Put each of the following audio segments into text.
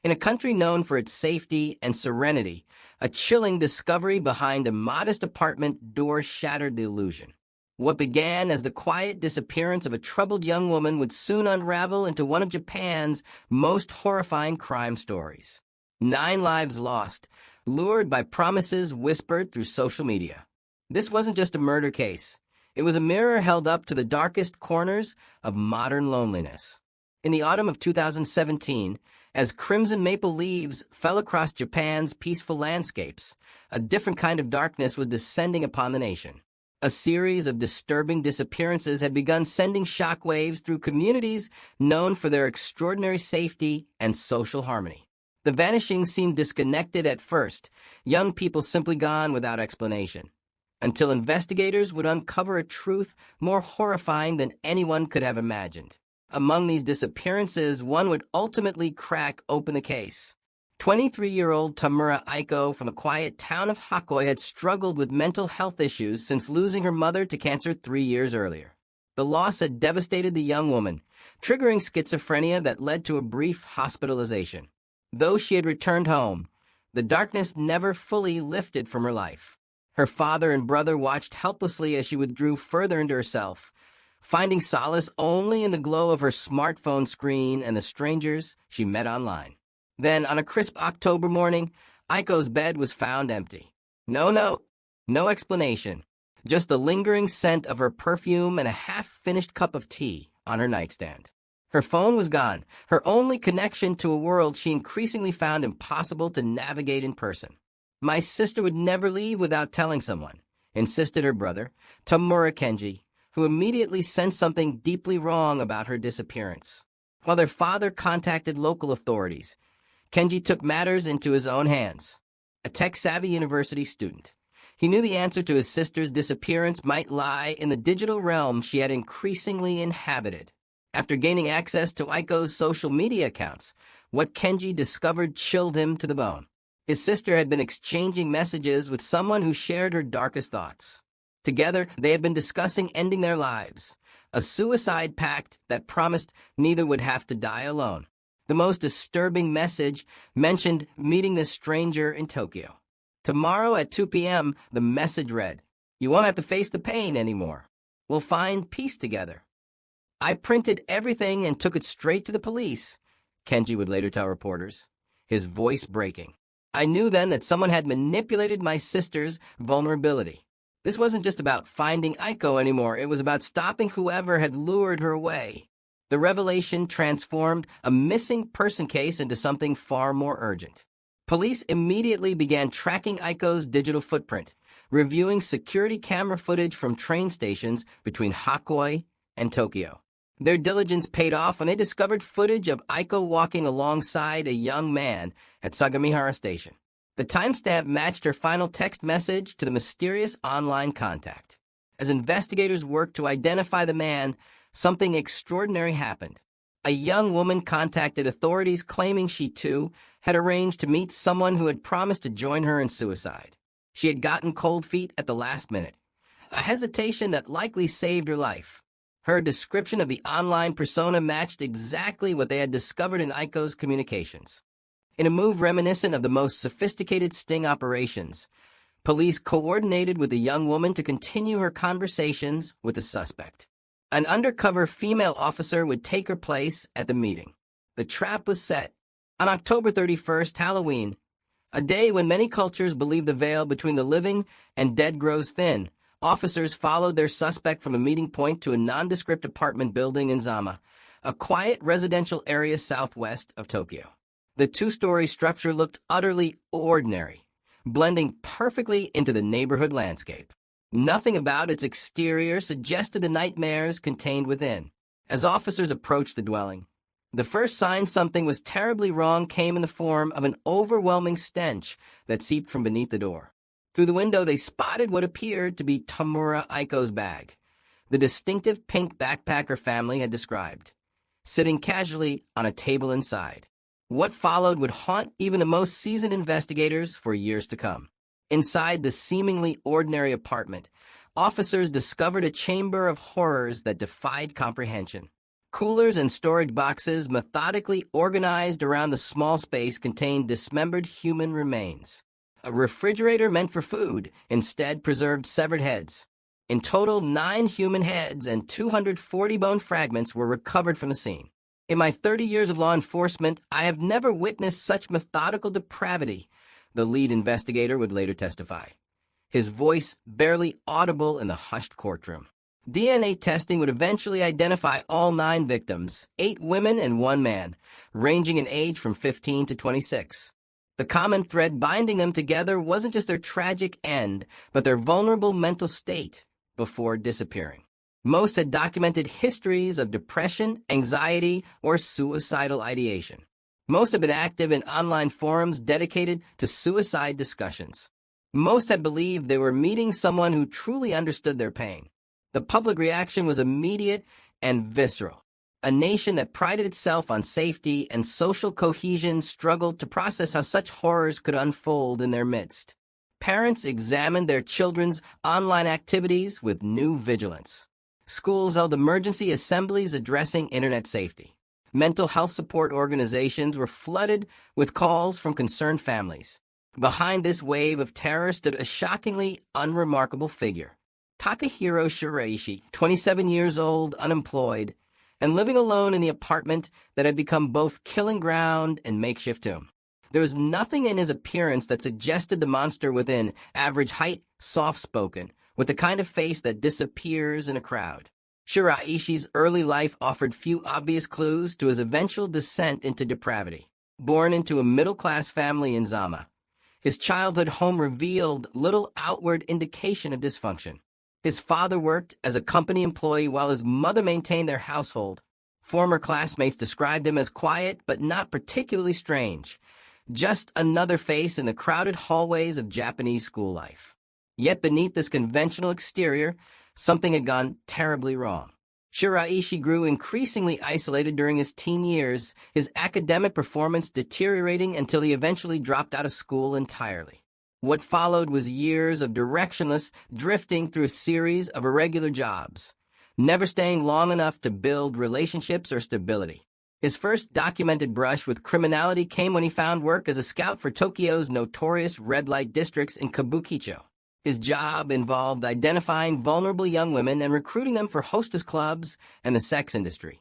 In a country known for its safety and serenity, a chilling discovery behind a modest apartment door shattered the illusion. What began as the quiet disappearance of a troubled young woman would soon unravel into one of Japan's most horrifying crime stories. 9 lives lost, lured by promises whispered through social media. This wasn't just a murder case. It was a mirror held up to the darkest corners of modern loneliness. In the autumn of 2017, as crimson maple leaves fell across Japan's peaceful landscapes, a different kind of darkness was descending upon the nation. A series of disturbing disappearances had begun sending shockwaves through communities known for their extraordinary safety and social harmony. The vanishings seemed disconnected at first, young people simply gone without explanation, until investigators would uncover a truth more horrifying than anyone could have imagined. Among these disappearances, one would ultimately crack open the case. 23-year-old Tamura Aiko from the quiet town of Hakoi had struggled with mental health issues since losing her mother to cancer 3 years earlier. The loss had devastated the young woman, triggering schizophrenia that led to a brief hospitalization. Though she had returned home, the darkness never fully lifted from her life. Her father and brother watched helplessly as she withdrew further into herself, finding solace only in the glow of her smartphone screen and the strangers she met online. Then, on a crisp October morning, Aiko's bed was found empty. No explanation. Just the lingering scent of her perfume and a half-finished cup of tea on her nightstand. Her phone was gone, her only connection to a world she increasingly found impossible to navigate in person. "My sister would never leave without telling someone," insisted her brother, Tamura Kenji, who immediately sensed something deeply wrong about her disappearance. While their father contacted local authorities, Kenji took matters into his own hands. A tech-savvy university student, he knew the answer to his sister's disappearance might lie in the digital realm she had increasingly inhabited. After gaining access to Aiko's social media accounts, what Kenji discovered chilled him to the bone. His sister had been exchanging messages with someone who shared her darkest thoughts. Together, they had been discussing ending their lives, a suicide pact that promised neither would have to die alone. The most disturbing message mentioned meeting this stranger in Tokyo. Tomorrow at 2 p.m., the message read, "You won't have to face the pain anymore. We'll find peace together." "I printed everything and took it straight to the police," Kenji would later tell reporters, his voice breaking. "I knew then that someone had manipulated my sister's vulnerability. This wasn't just about finding Aiko anymore, it was about stopping whoever had lured her away." The revelation transformed a missing person case into something far more urgent. Police immediately began tracking Aiko's digital footprint, reviewing security camera footage from train stations between Hakoi and Tokyo. Their diligence paid off when they discovered footage of Aiko walking alongside a young man at Sagamihara Station. The timestamp matched her final text message to the mysterious online contact. As investigators worked to identify the man, something extraordinary happened. A young woman contacted authorities claiming she, too, had arranged to meet someone who had promised to join her in suicide. She had gotten cold feet at the last minute, a hesitation that likely saved her life. Her description of the online persona matched exactly what they had discovered in Aiko's communications. In a move reminiscent of the most sophisticated sting operations, police coordinated with the young woman to continue her conversations with the suspect. An undercover female officer would take her place at the meeting. The trap was set. On October 31st, Halloween, a day when many cultures believe the veil between the living and dead grows thin, officers followed their suspect from a meeting point to a nondescript apartment building in Zama, a quiet residential area southwest of Tokyo. The 2-story structure looked utterly ordinary, blending perfectly into the neighborhood landscape. Nothing about its exterior suggested the nightmares contained within. As officers approached the dwelling, the first sign something was terribly wrong came in the form of an overwhelming stench that seeped from beneath the door. Through the window, they spotted what appeared to be Tamura Aiko's bag, the distinctive pink backpack her family had described, sitting casually on a table inside. What followed would haunt even the most seasoned investigators for years to come. Inside the seemingly ordinary apartment, officers discovered a chamber of horrors that defied comprehension. Coolers and storage boxes methodically organized around the small space contained dismembered human remains. A refrigerator meant for food instead preserved severed heads. In total, 9 human heads and 240 bone fragments were recovered from the scene. In my 30 years of law enforcement, I have never witnessed such methodical depravity, the lead investigator would later testify, his voice barely audible in the hushed courtroom. DNA testing would eventually identify all 9 victims, 8 women and 1 man, ranging in age from 15 to 26. The common thread binding them together wasn't just their tragic end, but their vulnerable mental state before disappearing. Most had documented histories of depression, anxiety, or suicidal ideation. Most had been active in online forums dedicated to suicide discussions. Most had believed they were meeting someone who truly understood their pain. The public reaction was immediate and visceral. A nation that prided itself on safety and social cohesion struggled to process how such horrors could unfold in their midst. Parents examined their children's online activities with new vigilance. Schools held emergency assemblies addressing internet safety. Mental health support organizations were flooded with calls from concerned families. Behind this wave of terror stood a shockingly unremarkable figure. Takahiro Shiraishi, 27 years old, unemployed, and living alone in the apartment that had become both killing ground and makeshift tomb. There was nothing in his appearance that suggested the monster within, average height, soft-spoken, with the kind of face that disappears in a crowd. Shiraishi's early life offered few obvious clues to his eventual descent into depravity. Born into a middle-class family in Zama, his childhood home revealed little outward indication of dysfunction. His father worked as a company employee while his mother maintained their household. Former classmates described him as quiet but not particularly strange, just another face in the crowded hallways of Japanese school life. Yet beneath this conventional exterior, something had gone terribly wrong. Shiraishi grew increasingly isolated during his teen years, his academic performance deteriorating until he eventually dropped out of school entirely. What followed was years of directionless drifting through a series of irregular jobs, never staying long enough to build relationships or stability. His first documented brush with criminality came when he found work as a scout for Tokyo's notorious red light districts in Kabukicho. His job involved identifying vulnerable young women and recruiting them for hostess clubs and the sex industry,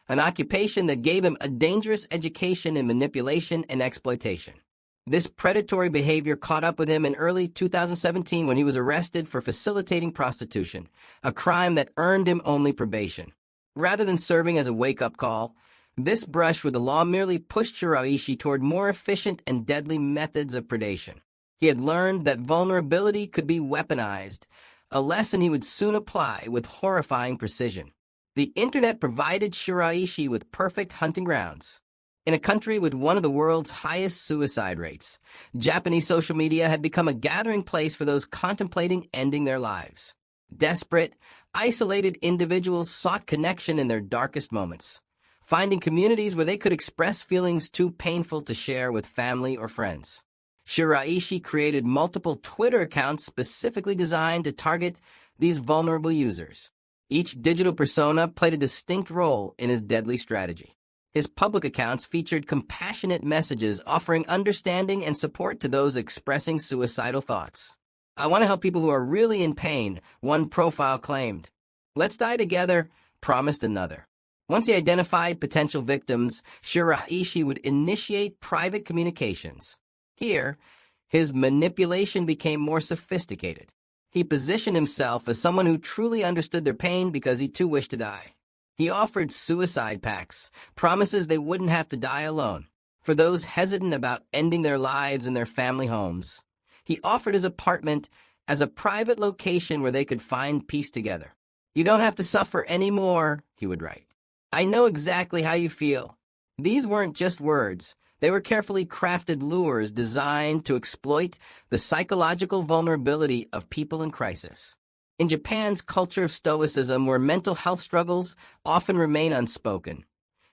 an occupation that gave him a dangerous education in manipulation and exploitation. This predatory behavior caught up with him in early 2017 when he was arrested for facilitating prostitution, a crime that earned him only probation. Rather than serving as a wake-up call, this brush with the law merely pushed Shiraishi toward more efficient and deadly methods of predation. He had learned that vulnerability could be weaponized, a lesson he would soon apply with horrifying precision. The internet provided Shiraishi with perfect hunting grounds. In a country with one of the world's highest suicide rates, Japanese social media had become a gathering place for those contemplating ending their lives. Desperate, isolated individuals sought connection in their darkest moments, finding communities where they could express feelings too painful to share with family or friends. Shiraishi created multiple Twitter accounts specifically designed to target these vulnerable users. Each digital persona played a distinct role in his deadly strategy. His public accounts featured compassionate messages offering understanding and support to those expressing suicidal thoughts. "I want to help people who are really in pain," one profile claimed. "Let's die together," promised another. Once he identified potential victims, Shiraishi would initiate private communications. Here, his manipulation became more sophisticated. He positioned himself as someone who truly understood their pain because he too wished to die. He offered suicide pacts, promises they wouldn't have to die alone. For those hesitant about ending their lives in their family homes, he offered his apartment as a private location where they could find peace together. "You don't have to suffer anymore," he would write. "I know exactly how you feel." These weren't just words. They were carefully crafted lures designed to exploit the psychological vulnerability of people in crisis. In Japan's culture of stoicism, where mental health struggles often remain unspoken,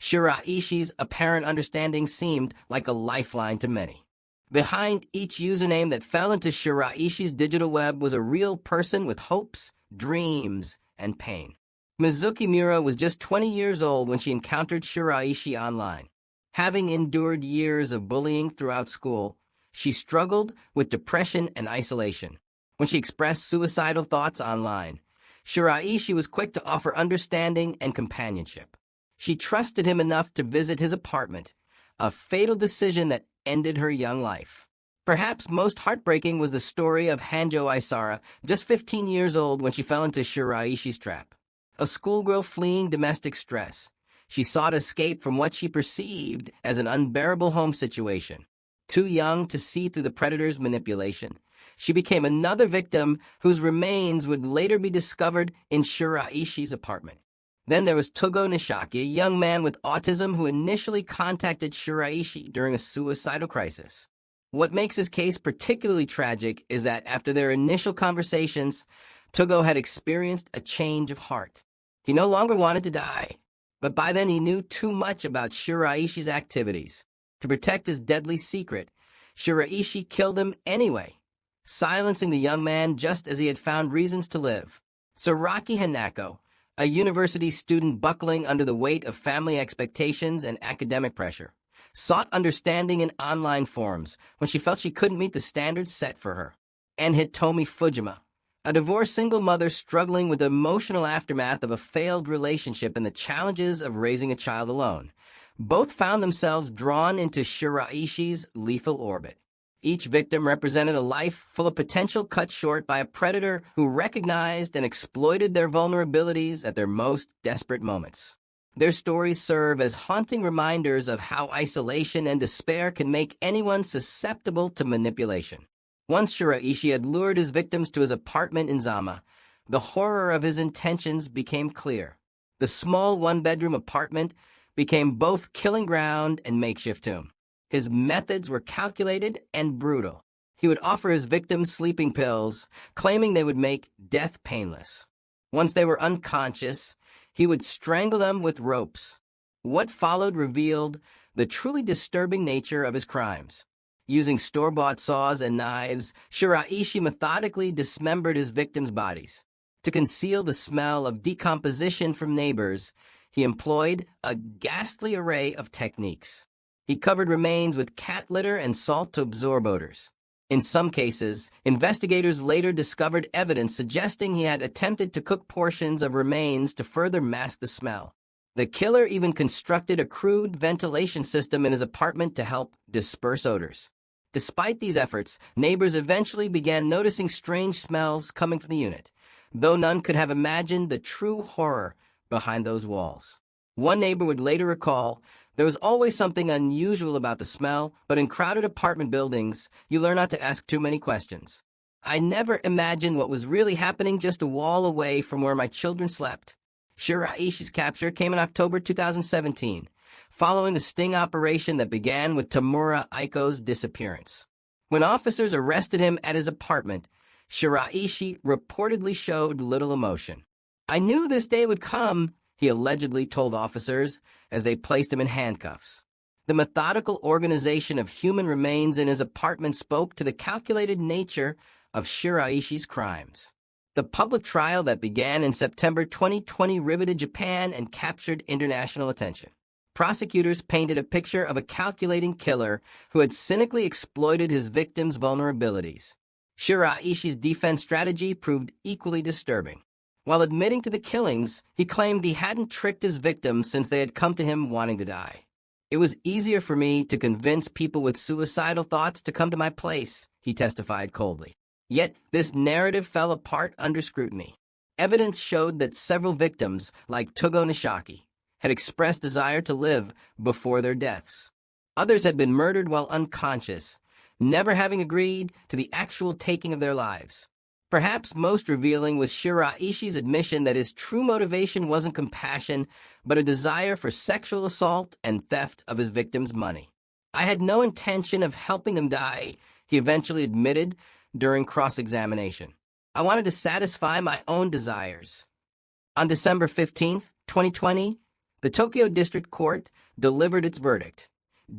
Shiraishi's apparent understanding seemed like a lifeline to many. Behind each username that fell into Shiraishi's digital web was a real person with hopes, dreams, and pain. Mizuki Mura was just 20 years old when she encountered Shiraishi online. Having endured years of bullying throughout school, she struggled with depression and isolation. When she expressed suicidal thoughts online, Shiraishi was quick to offer understanding and companionship. She trusted him enough to visit his apartment, a fatal decision that ended her young life. Perhaps most heartbreaking was the story of Hanjo Isara, just 15 years old when she fell into Shiraishi's trap. A schoolgirl fleeing domestic stress, she sought escape from what she perceived as an unbearable home situation. Too young to see through the predator's manipulation, she became another victim whose remains would later be discovered in Shiraishi's apartment. Then there was Togo Nishaki, a young man with autism who initially contacted Shiraishi during a suicidal crisis. What makes his case particularly tragic is that after their initial conversations, Togo had experienced a change of heart. He no longer wanted to die, but by then he knew too much about Shiraishi's activities. To protect his deadly secret, Shiraishi killed him anyway, silencing the young man just as he had found reasons to live. Saraki Hanako, a university student buckling under the weight of family expectations and academic pressure, sought understanding in online forums when she felt she couldn't meet the standards set for her. And Hitomi Fujima, a divorced single mother struggling with the emotional aftermath of a failed relationship and the challenges of raising a child alone, both found themselves drawn into Shiraishi's lethal orbit. Each victim represented a life full of potential cut short by a predator who recognized and exploited their vulnerabilities at their most desperate moments. Their stories serve as haunting reminders of how isolation and despair can make anyone susceptible to manipulation. Once Shiraishi had lured his victims to his apartment in Zama, the horror of his intentions became clear. The small one-bedroom apartment became both killing ground and makeshift tomb. His methods were calculated and brutal. He would offer his victims sleeping pills, claiming they would make death painless. Once they were unconscious, he would strangle them with ropes. What followed revealed the truly disturbing nature of his crimes. Using store-bought saws and knives, Shiraishi methodically dismembered his victims' bodies. To conceal the smell of decomposition from neighbors, he employed a ghastly array of techniques. He covered remains with cat litter and salt to absorb odors. In some cases, investigators later discovered evidence suggesting he had attempted to cook portions of remains to further mask the smell. The killer even constructed a crude ventilation system in his apartment to help disperse odors. Despite these efforts, neighbors eventually began noticing strange smells coming from the unit, though none could have imagined the true horror behind those walls. One neighbor would later recall, "There was always something unusual about the smell, but in crowded apartment buildings, you learn not to ask too many questions. I never imagined what was really happening just a wall away from where my children slept." Shiraishi's capture came in October 2017, following the sting operation that began with Tamura Aiko's disappearance. When officers arrested him at his apartment, Shiraishi reportedly showed little emotion. "I knew this day would come," he allegedly told officers as they placed him in handcuffs. The methodical organization of human remains in his apartment spoke to the calculated nature of Shiraishi's crimes. The public trial that began in September 2020 riveted Japan and captured international attention. Prosecutors painted a picture of a calculating killer who had cynically exploited his victims' vulnerabilities. Shiraishi's defense strategy proved equally disturbing. While admitting to the killings, he claimed he hadn't tricked his victims since they had come to him wanting to die. "It was easier for me to convince people with suicidal thoughts to come to my place," he testified coldly. Yet, this narrative fell apart under scrutiny. Evidence showed that several victims, like Togo Nishaki, had expressed desire to live before their deaths. Others had been murdered while unconscious, never having agreed to the actual taking of their lives. Perhaps most revealing was Shiraishi's admission that his true motivation wasn't compassion, but a desire for sexual assault and theft of his victims' money. "I had no intention of helping them die," he eventually admitted during cross-examination. "I wanted to satisfy my own desires." On December 15, 2020, the Tokyo District Court delivered its verdict: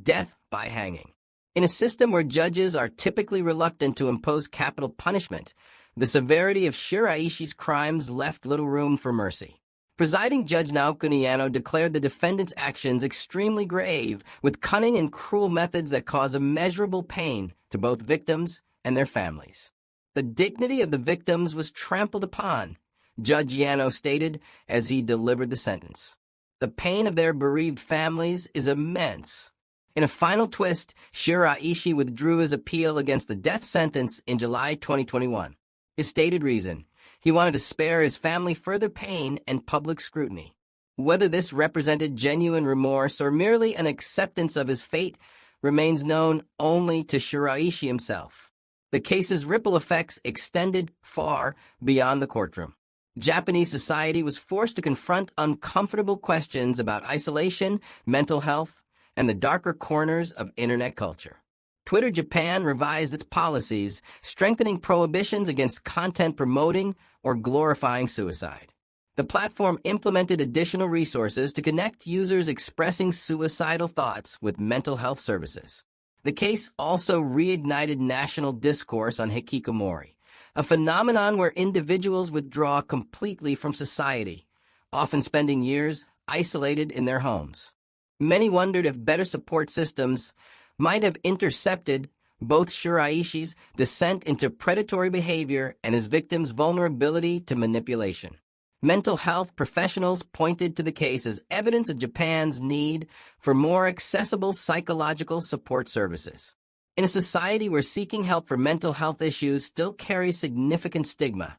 death by hanging. In a system where judges are typically reluctant to impose capital punishment, the severity of Shiraishi's crimes left little room for mercy. Presiding Judge Naoki Yano declared the defendant's actions extremely grave, with cunning and cruel methods that cause immeasurable pain to both victims and their families. The dignity of the victims was trampled upon, Judge Yano stated as he delivered the sentence. The pain of their bereaved families is immense. In a final twist, Shiraishi withdrew his appeal against the death sentence in July 2021. His stated reason: he wanted to spare his family further pain and public scrutiny. Whether this represented genuine remorse or merely an acceptance of his fate remains known only to Shiraishi himself. The case's ripple effects extended far beyond the courtroom. Japanese society was forced to confront uncomfortable questions about isolation, mental health, and the darker corners of internet culture. Twitter Japan revised its policies, strengthening prohibitions against content promoting or glorifying suicide. The platform implemented additional resources to connect users expressing suicidal thoughts with mental health services. The case also reignited national discourse on hikikomori, a phenomenon where individuals withdraw completely from society, often spending years isolated in their homes. Many wondered if better support systems might have intercepted both Shiraishi's descent into predatory behavior and his victims' vulnerability to manipulation. Mental health professionals pointed to the case as evidence of Japan's need for more accessible psychological support services. In a society where seeking help for mental health issues still carries significant stigma,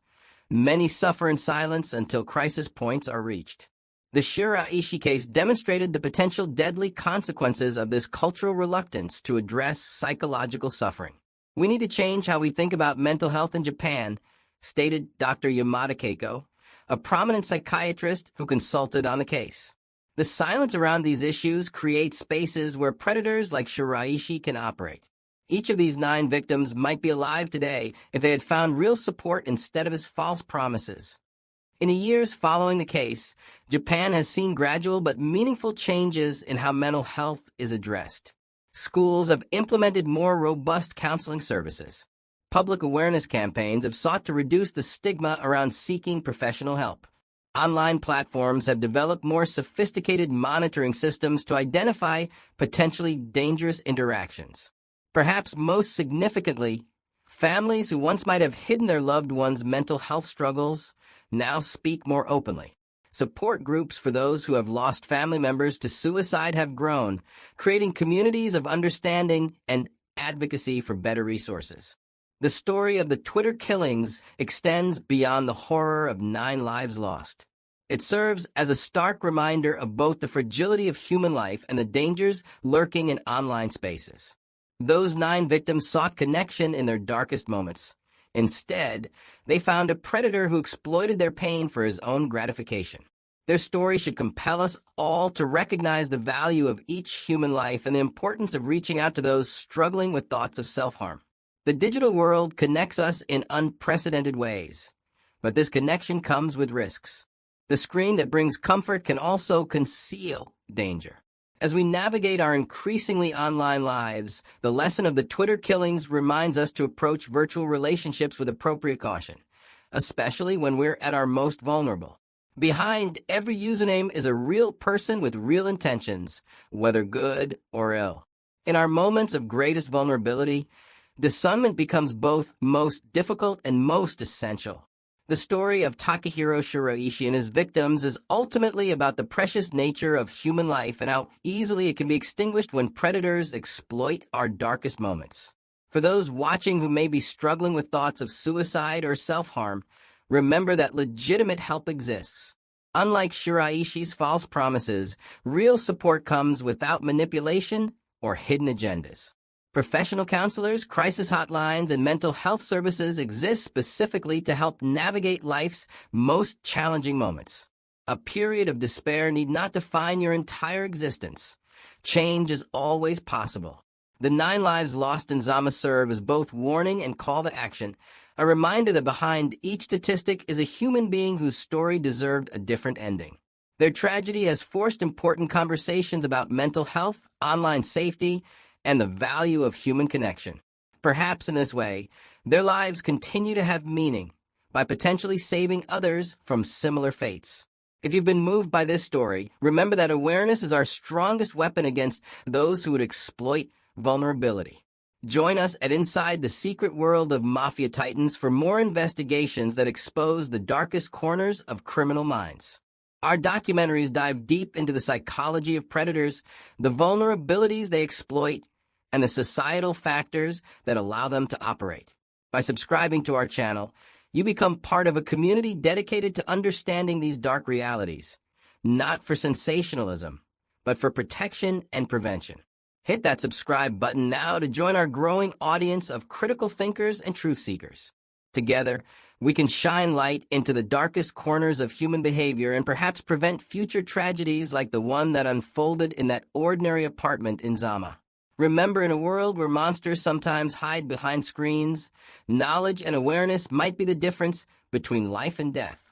many suffer in silence until crisis points are reached. The Shiraishi case demonstrated the potential deadly consequences of this cultural reluctance to address psychological suffering. We need to change how we think about mental health in Japan, stated Dr. Yamada Keiko, a prominent psychiatrist who consulted on the case. The silence around these issues creates spaces where predators like Shiraishi can operate. Each of these 9 victims might be alive today if they had found real support instead of his false promises. In the years following the case, Japan has seen gradual but meaningful changes in how mental health is addressed. Schools have implemented more robust counseling services. Public awareness campaigns have sought to reduce the stigma around seeking professional help. Online platforms have developed more sophisticated monitoring systems to identify potentially dangerous interactions. Perhaps most significantly, families who once might have hidden their loved ones' mental health struggles now speak more openly. Support groups for those who have lost family members to suicide have grown, creating communities of understanding and advocacy for better resources. The story of the Twitter killings extends beyond the horror of 9 lives lost. It serves as a stark reminder of both the fragility of human life and the dangers lurking in online spaces. Those 9 victims sought connection in their darkest moments. Instead, they found a predator who exploited their pain for his own gratification. Their story should compel us all to recognize the value of each human life and the importance of reaching out to those struggling with thoughts of self-harm. The digital world connects us in unprecedented ways, but this connection comes with risks. The screen that brings comfort can also conceal danger. As we navigate our increasingly online lives, the lesson of the Twitter killings reminds us to approach virtual relationships with appropriate caution, especially when we're at our most vulnerable. Behind every username is a real person with real intentions, whether good or ill. In our moments of greatest vulnerability, discernment becomes both most difficult and most essential. The story of Takahiro Shiraishi and his victims is ultimately about the precious nature of human life and how easily it can be extinguished when predators exploit our darkest moments. For those watching who may be struggling with thoughts of suicide or self-harm, remember that legitimate help exists. Unlike Shiraishi's false promises, real support comes without manipulation or hidden agendas. Professional counselors, crisis hotlines, and mental health services exist specifically to help navigate life's most challenging moments. A period of despair need not define your entire existence. Change is always possible. The 9 lives lost in Zama serve as both warning and call to action, a reminder that behind each statistic is a human being whose story deserved a different ending. Their tragedy has forced important conversations about mental health, online safety, and the value of human connection. Perhaps in this way, their lives continue to have meaning by potentially saving others from similar fates. If you've been moved by this story, remember that awareness is our strongest weapon against those who would exploit vulnerability. Join us at Inside the Secret World of Mafia Titans for more investigations that expose the darkest corners of criminal minds. Our documentaries dive deep into the psychology of predators, the vulnerabilities they exploit, and the societal factors that allow them to operate. By subscribing to our channel, you become part of a community dedicated to understanding these dark realities, not for sensationalism, but for protection and prevention. Hit that subscribe button now to join our growing audience of critical thinkers and truth seekers. Together, we can shine light into the darkest corners of human behavior and perhaps prevent future tragedies like the one that unfolded in that ordinary apartment in Zama. Remember, in a world where monsters sometimes hide behind screens, knowledge and awareness might be the difference between life and death.